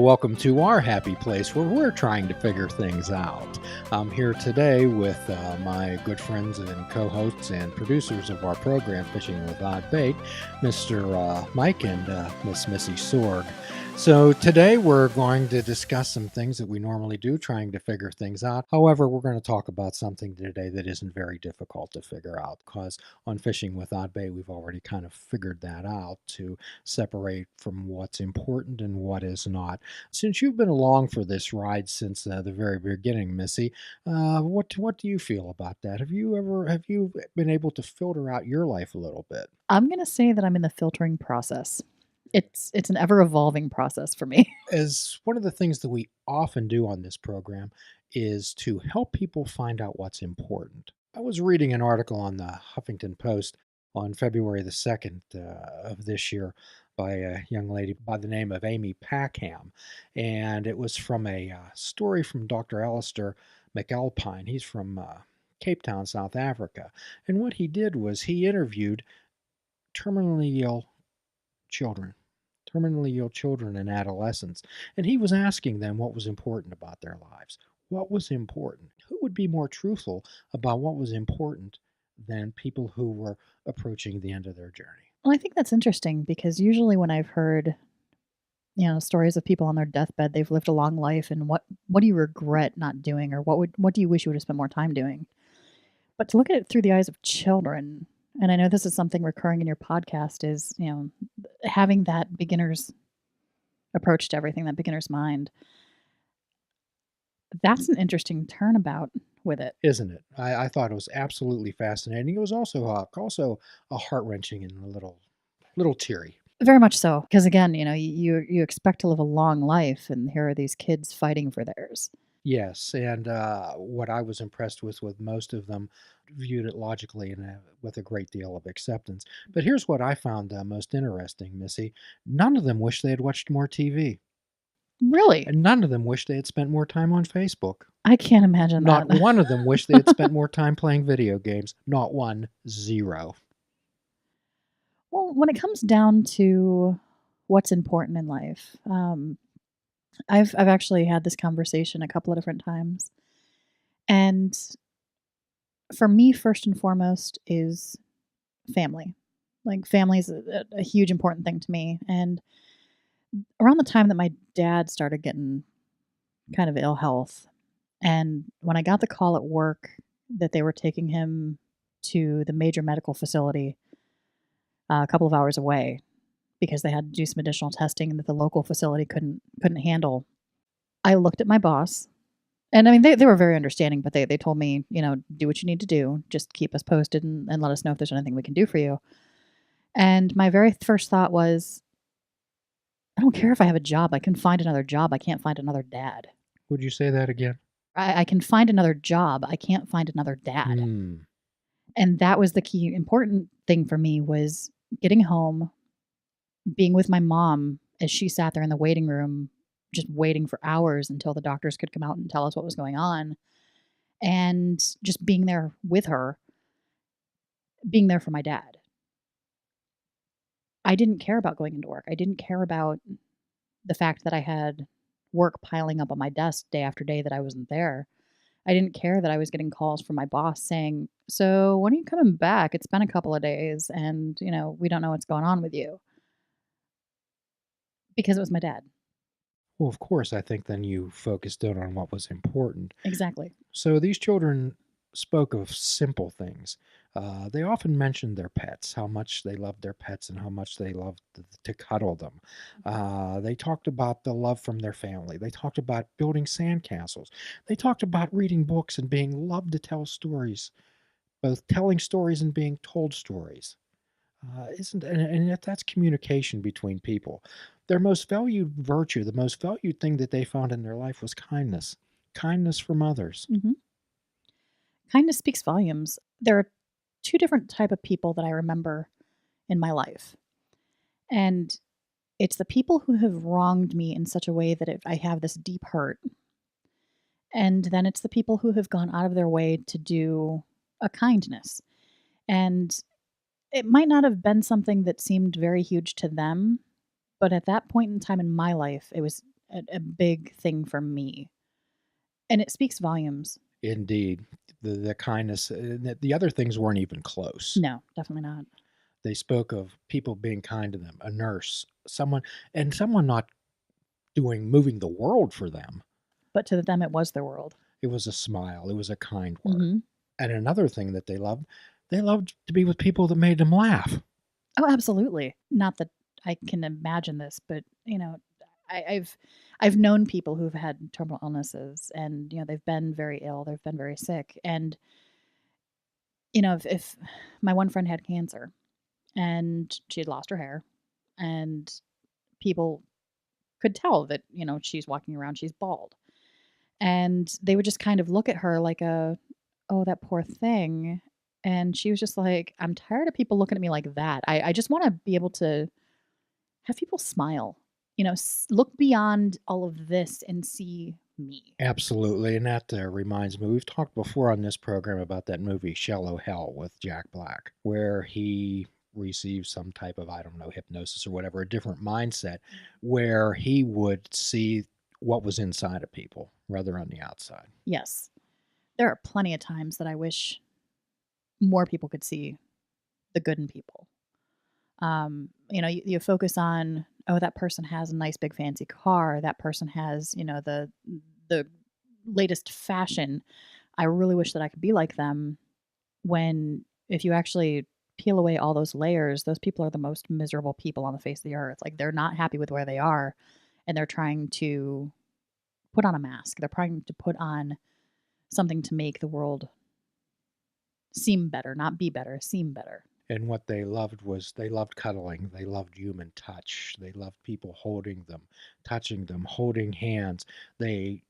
welcome to our happy place where we're trying to figure things out. I'm here today with my good friends and co-hosts and producers of our program, Fishing with Odd Bait, Mr. Mike and Miss Missy Sorg. So today we're going to discuss some things that we normally do, trying to figure things out. However, we're going to talk about something today that isn't very difficult to figure out, because on Fishing with Odd Bait, we've already kind of figured that out to separate from what's important and what is not. Since you've been along for this ride since the very beginning, Missy, what do you feel about that? Have you been able to filter out your life a little bit? I'm going to say that I'm in the filtering process. It's an ever-evolving process for me. As one of the things that we often do on this program is to help people find out what's important. I was reading an article on the Huffington Post on February the 2nd of this year by a young lady by the name of Amy Packham, and it was from a story from Dr. Alistair McAlpine. He's from Cape Town, South Africa, and what he did was he interviewed terminally ill children and adolescents. And he was asking them what was important about their lives. What was important? Who would be more truthful about what was important than people who were approaching the end of their journey? Well, I think that's interesting because usually when I've heard, stories of people on their deathbed, they've lived a long life, and what do you regret not doing, or what do you wish you would have spent more time doing? But to look at it through the eyes of children, and I know this is something recurring in your podcast, is having that beginner's approach to everything, that beginner's mind. That's an interesting turnabout with it. Isn't it? I thought it was absolutely fascinating. It was also a heart-wrenching and a little teary. Very much so, because again, you expect to live a long life, and here are these kids fighting for theirs. Yes, and what I was impressed with most of them viewed it logically and with a great deal of acceptance. But here's what I found most interesting, Missy. None of them wish they had watched more TV. Really? And none of them wish they had spent more time on Facebook. I can't imagine Not that. one of them wished they had spent more time playing video games. Not one. Zero. Well, when it comes down to what's important in life, I've actually had this conversation a couple of different times. And for me, first and foremost is family. Like, family is a huge important thing to me. And around the time that my dad started getting kind of ill health, and when I got the call at work that they were taking him to the major medical facility a couple of hours away because they had to do some additional testing that the local facility couldn't handle, I looked at my boss. And I mean, they were very understanding, but they told me, do what you need to do. Just keep us posted and let us know if there's anything we can do for you. And my very first thought was, I don't care if I have a job. I can find another job. I can't find another dad. Would you say that again? I can find another job. I can't find another dad. And that was the key important thing for me, was getting home, being with my mom as she sat there in the waiting room, just waiting for hours until the doctors could come out and tell us what was going on, and just being there with her, being there for my dad. I didn't care about going into work. I didn't care about the fact that I had work piling up on my desk day after day that I wasn't there. I didn't care that I was getting calls from my boss saying, "So when are you coming back? It's been a couple of days and, we don't know what's going on with you." Because it was my dad. Well, of course, I think then you focused in on what was important. Exactly. So these children spoke of simple things. They often mentioned their pets, how much they loved their pets and how much they loved to cuddle them. They talked about the love from their family. They talked about building sandcastles. They talked about reading books and being loved to tell stories, both telling stories and being told stories. Isn't and that's communication between people. Their most valued virtue, the most valued thing that they found in their life was kindness. Kindness from others. Mm-hmm. Kindness speaks volumes. There are two different type of people that I remember in my life. And it's the people who have wronged me in such a way that I have this deep hurt. And then it's the people who have gone out of their way to do a kindness. And it might not have been something that seemed very huge to them, but at that point in time in my life, it was a big thing for me, and it speaks volumes. Indeed. The kindness, the other things weren't even close. No, definitely not. They spoke of people being kind to them, a nurse, someone not moving the world for them. But to them, it was their world. It was a smile, it was a kind word. Mhm. And another thing that they loved to be with people that made them laugh. Oh, absolutely. Not that I can imagine this, but, I've known people who've had terminal illnesses and, they've been very ill, they've been very sick, and, if my one friend had cancer and she had lost her hair, and people could tell that, she's walking around, she's bald, and they would just kind of look at her like "Oh, that poor thing," and she was just like, "I'm tired of people looking at me like that. I just wanna be able to have people smile, look beyond all of this and see me." Absolutely, and that reminds me, we've talked before on this program about that movie Shallow Hell with Jack Black, where he receives some type of, I don't know, hypnosis or whatever, a different mindset, where he would see what was inside of people rather on the outside. Yes. There are plenty of times that I wish more people could see the good in people. You focus on, "Oh, that person has a nice big fancy car, that person has, the latest fashion. I really wish that I could be like them." When if you actually peel away all those layers, those people are the most miserable people on the face of the earth. Like, they're not happy with where they are, and they're trying to put on a mask. They're trying to put on something to make the world seem better, not be better, seem better. And what they loved cuddling, they loved human touch, they loved people holding them, touching them, holding hands. They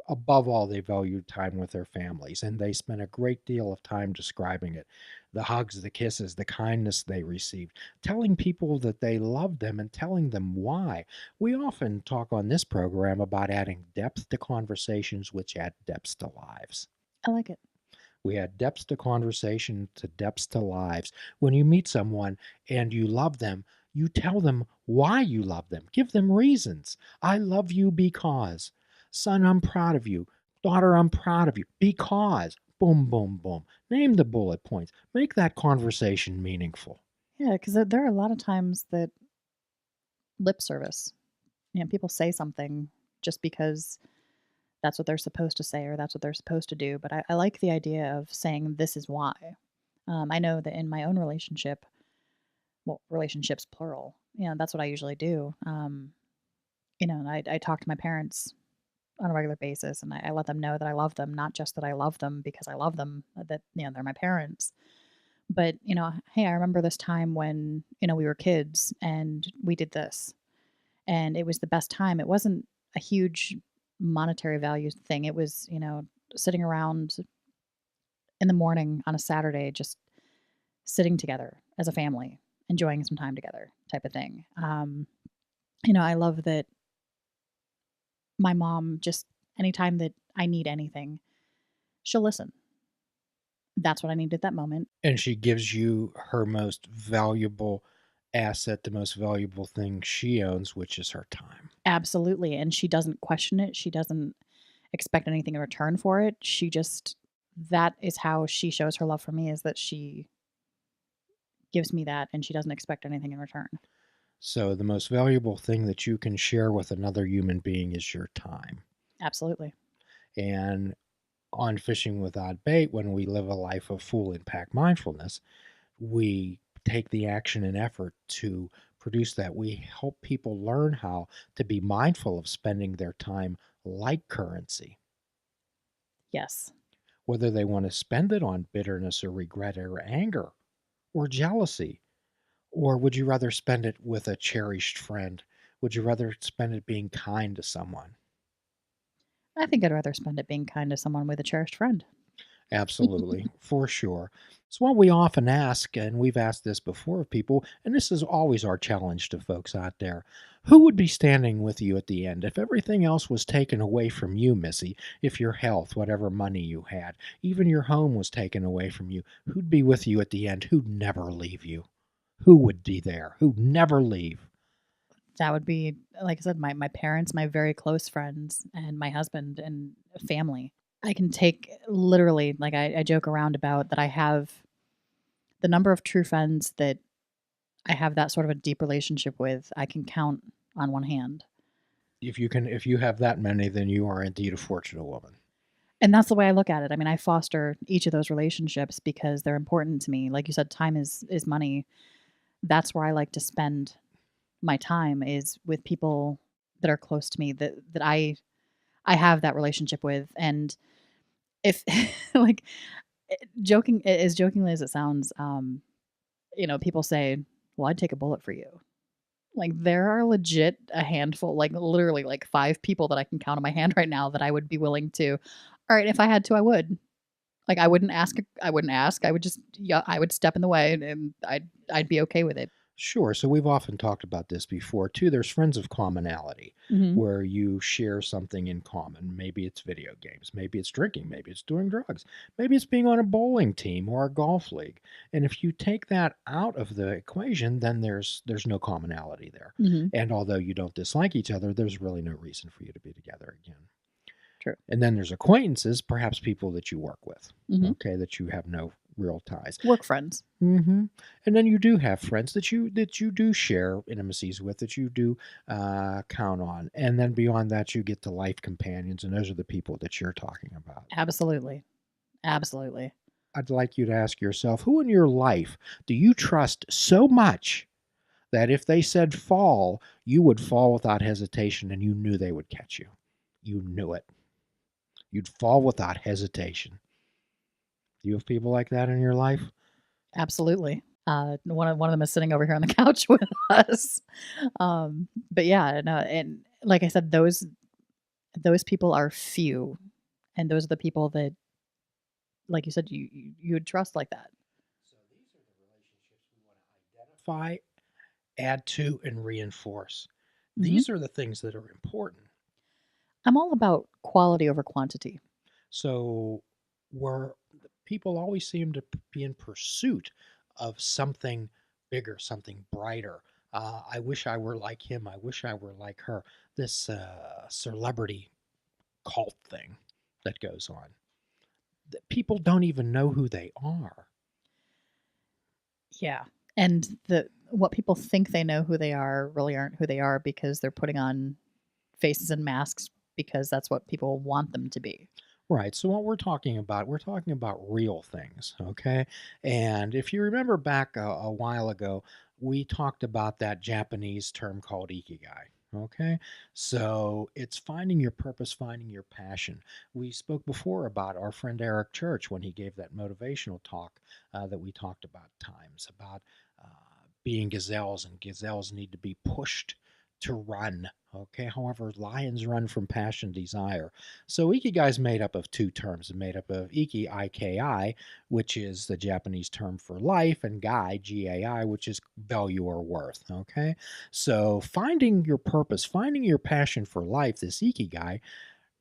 Above all, they valued time with their families, and they spent a great deal of time describing it. The hugs, the kisses, the kindness they received, telling people that they loved them and telling them why. We often talk on this program about adding depth to conversations, which add depths to lives. I like it. We add depths to conversation, to depths to lives. When you meet someone and you love them, you tell them why you love them. Give them reasons. I love you because. Son, I'm proud of you. Daughter, I'm proud of you because. Boom, boom, boom. Name the bullet points. Make that conversation meaningful. Yeah, because there are a lot of times that lip service, people say something just because that's what they're supposed to say or that's what they're supposed to do. But I like the idea of saying, "This is why." I know that in my own relationship, well, relationships plural, that's what I usually do. And I talk to my parents on a regular basis, and I let them know that I love them, not just that I love them because I love them, that, they're my parents. But, "Hey, I remember this time when, we were kids and we did this, and it was the best time." It wasn't a huge monetary value thing. It was, sitting around in the morning on a Saturday, just sitting together as a family, enjoying some time together type of thing. I love that my mom, just anytime that I need anything, she'll listen. That's what I need at that moment. And she gives you her most valuable asset, the most valuable thing she owns, which is her time. Absolutely, and she doesn't question it, she doesn't expect anything in return for it, she just that is how she shows her love for me, is that she gives me that, and she doesn't expect anything in return. So, the most valuable thing that you can share with another human being is your time. Absolutely. And on Fishing Without Bait, when we live a life of full impact mindfulness, we take the action and effort to produce that. We help people learn how to be mindful of spending their time like currency, Yes. whether they want to spend it on bitterness or regret or anger or jealousy. Or would you rather spend it with a cherished friend? Would you rather spend it being kind to someone? I think I'd rather spend it being kind to someone with a cherished friend. Absolutely, for sure. It's what we often ask, and we've asked this before of people, and this is always our challenge to folks out there. Who would be standing with you at the end if everything else was taken away from you, Missy? If your health, whatever money you had, even your home was taken away from you, who'd be with you at the end? Who'd never leave you? Who would be there? Who'd never leave? That would be, like I said, my parents, my very close friends, and my husband and family. I can take literally, like, I joke around about that I have the number of true friends that I have that sort of a deep relationship with, I can count on one hand. If you have that many, then you are indeed a fortunate woman. And that's the way I look at it. I mean, I foster each of those relationships because they're important to me. Like you said, time is money. That's where I like to spend my time is with people that are close to me that I have that relationship with. And if like joking as jokingly as it sounds, people say, "Well, I'd take a bullet for you." Like there are legit a handful, like literally like 5 people that I can count on my hand right now that I would be willing to. All right, if I had to, I would. Like I wouldn't ask. I wouldn't ask. I would just, yeah, I would step in the way, and I'd be okay with it. Sure. So we've often talked about this before too. There's friends of commonality Hmm. where you share something in common. Maybe it's video games, maybe it's drinking, maybe it's doing drugs, maybe it's being on a bowling team or a golf league. And if you take that out of the equation, then there's no commonality there. Hmm. And although you don't dislike each other, there's really no reason for you to be together again. True. And then there's acquaintances, perhaps people that you work with, Hmm. okay, that you have no real ties. Work friends. Hmm. And then you do have friends that you do share intimacies with, that you do count on, and then beyond that, you get to life companions, and those are the people that you're talking about. Absolutely. Absolutely. I'd like you to ask yourself, who in your life do you trust so much that if they said fall, you would fall without hesitation, and you knew they would catch you. You knew it. You'd fall without hesitation. Do you have people like that in your life? Absolutely. One of them is sitting over here on the couch with us. But yeah, no, and like I said, those people are few, and those are the people that, like you said, you would trust like that. So these are the relationships we want to identify, add to, and reinforce. Hmm. These are the things that are important. I'm all about quality over quantity. So, where people always seem to be in pursuit of something bigger, something brighter. I wish I were like him. I wish I were like her. This celebrity cult thing that goes on. That people don't even know who they are. Yeah, and the what people think they know who they are really aren't who they are because they're putting on faces and masks because that's what people want them to be. Right. So what we're talking about real things, okay? And if you remember back a while ago, we talked about that Japanese term called Ikigai. Okay. So it's finding your purpose, finding your passion. We spoke before about our friend Eric Church when he gave that motivational talk that we talked about times about uh, being gazelles, and gazelles need to be pushed to run. Okay. However, lions run from passion, desire. So ikigai is made up of two terms. It's made up of iki, I-K-I, which is the Japanese term for life, and gai, G-A-I, which is value or worth. Okay, so finding your purpose, finding your passion for life, this ikigai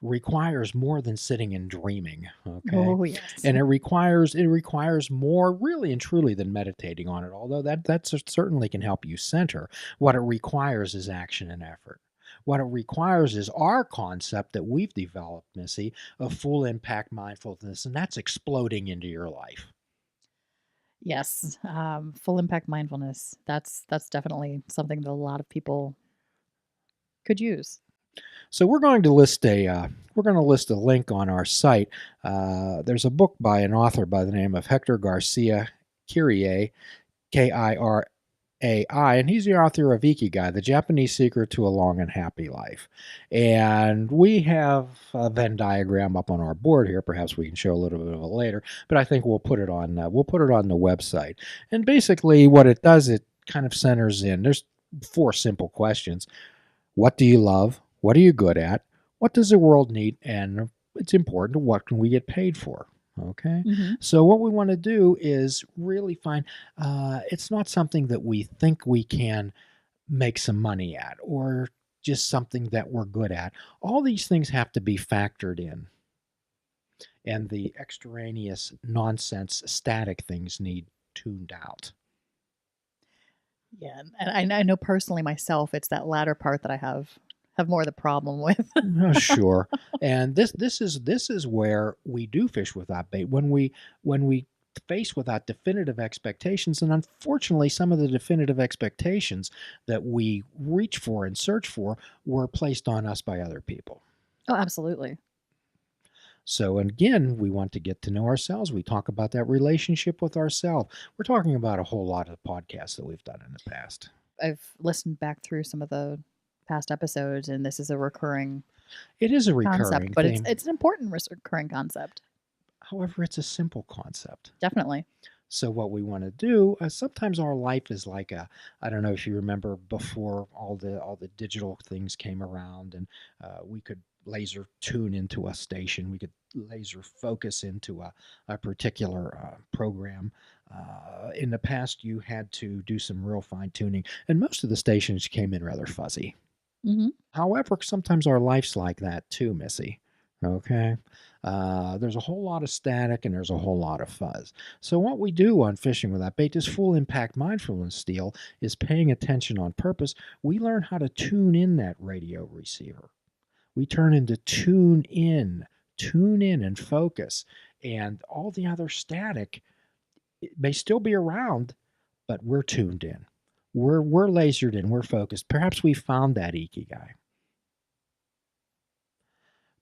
requires more than sitting and dreaming. Okay, Oh yes. and it requires more really and truly than meditating on it. Although that certainly can help you center. What it requires is action and effort. What it requires is our concept that we've developed, Missy, of full impact mindfulness, and that's exploding into your life. Yes, full impact mindfulness. That's definitely something that a lot of people could use. So we're going to list a link on our site. There's a book by an author by the name of Hector Garcia Kyrie, Kirai, and he's the author of Ikigai, The Japanese Secret to a Long and Happy Life. And we have a Venn diagram up on our board here. Perhaps we can show a little bit of it later, but I think we'll put it on the website. And basically, what it does, it kind of centers in. There's 4 simple questions: what do you love? What are you good at? What does the world need? And it's important, what can we get paid for? Okay. Hmm. So, what we want to do is really find it's not something that we think we can make some money at or just something that we're good at. All these things have to be factored in, and the extraneous nonsense, static things need tuned out. Yeah, and I know personally myself, it's that latter part that I have more of the problem with. Oh, sure. And this is where we do fish without bait. When we face without definitive expectations, and unfortunately some of the definitive expectations that we reach for and search for were placed on us by other people. Oh, absolutely. So again, we want to get to know ourselves. We talk about that relationship with ourselves. We're talking about a whole lot of podcasts that we've done in the past. I've listened back through some of the past episodes, and this is a recurring It is a concept, recurring but it's theme. it's an important recurring concept. However, it's a simple concept. Definitely. So what we want to do, sometimes our life is like I don't know if you remember before all the digital things came around, and we could laser tune into a station. We could laser focus into a particular program. In the past, you had to do some real fine tuning, and most of the stations came in rather fuzzy. Hmm. However, sometimes our life's like that too, Missy. Okay. There's a whole lot of static and there's a whole lot of fuzz. So, what we do on Fishing Without Bait, this full impact mindfulness deal, is paying attention on purpose. We learn how to tune in that radio receiver. We turn into tune in and focus. And all the other static, it may still be around, but we're tuned in. We're lasered in, we're focused. Perhaps we found that Ikigai.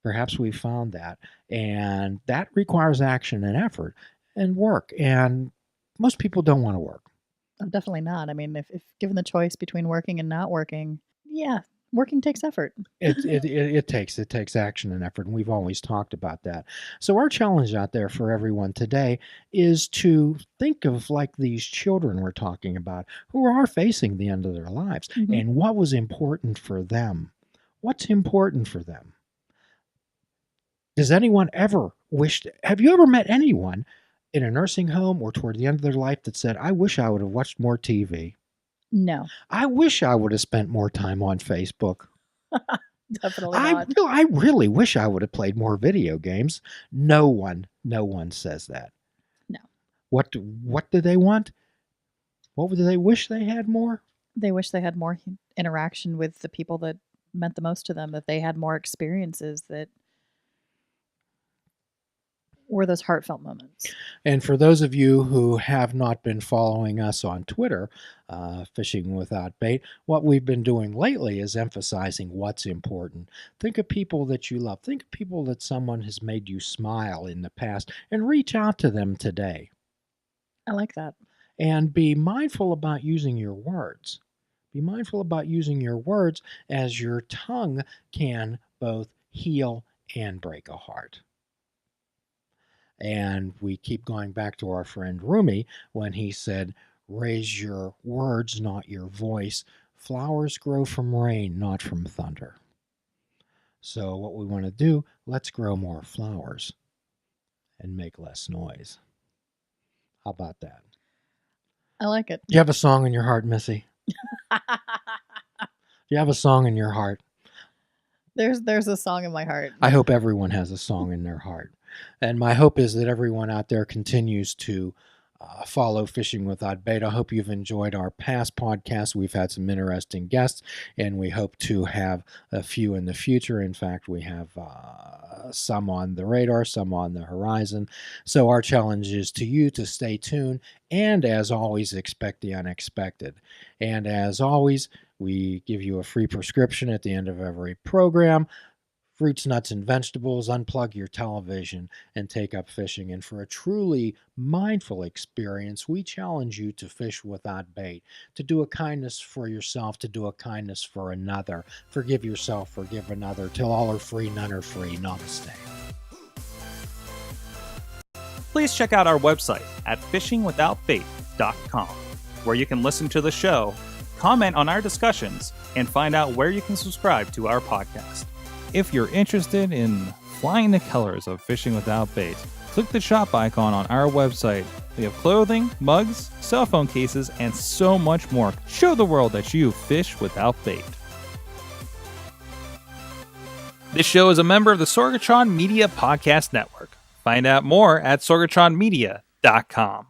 Perhaps we found that. And that requires action and effort and work. And most people don't want to work. Oh, definitely not. I mean, if given the choice between working and not working, yeah, working takes effort. It takes action and effort, and we've always talked about that. So our challenge out there for everyone today is to think of like these children we're talking about who are facing the end of their lives, Hmm. and what was important for them. What's important for them? Does anyone ever wish? Have you ever met anyone in a nursing home or toward the end of their life that said, "I wish I would have watched more TV. No, I wish I would have spent more time on Facebook. definitely I not. I really wish I would have played more video games." No one says that. No, What do they want? What would they wish they had more? they wish they had more interaction with the people that meant the most to them, that they had more experiences that were those heartfelt moments. And for those of you who have not been following us on Twitter, Fishing Without Bait, what we've been doing lately is emphasizing what's important. Think of people that you love. Think of people that someone has made you smile in the past, and reach out to them today. I like that. And be mindful about using your words. Be mindful about using your words, as your tongue can both heal and break a heart. And we keep going back to our friend Rumi when he said, "Raise your words, not your voice. Flowers grow from rain, not from thunder." So, what we want to do, let's grow more flowers and make less noise. How about that? I like it. Do you have a song in your heart, Missy? Do you have a song in your heart? There's a song in my heart. I hope everyone has a song in their heart. And my hope is that everyone out there continues to follow Fishing Without Bait. I hope you've enjoyed our past podcasts. We've had some interesting guests, and we hope to have a few in the future. In fact, we have some on the radar, some on the horizon. So our challenge is to you to stay tuned, and as always, expect the unexpected. And as always, we give you a free prescription at the end of every program. Fruits, nuts, and vegetables. Unplug your television and take up fishing. And for a truly mindful experience, we challenge you to fish without bait, to do a kindness for yourself, to do a kindness for another. Forgive yourself, forgive another. Till all are free, none are free. Namaste. Please check out our website at fishingwithoutbait.com, where you can listen to the show, comment on our discussions, and find out where you can subscribe to our podcast. If you're interested in flying the colors of Fishing Without Bait, click the shop icon on our website. We have clothing, mugs, cell phone cases, and so much more. Show the world that you fish without bait. This show is a member of the Sorgatron Media Podcast Network. Find out more at sorgatronmedia.com.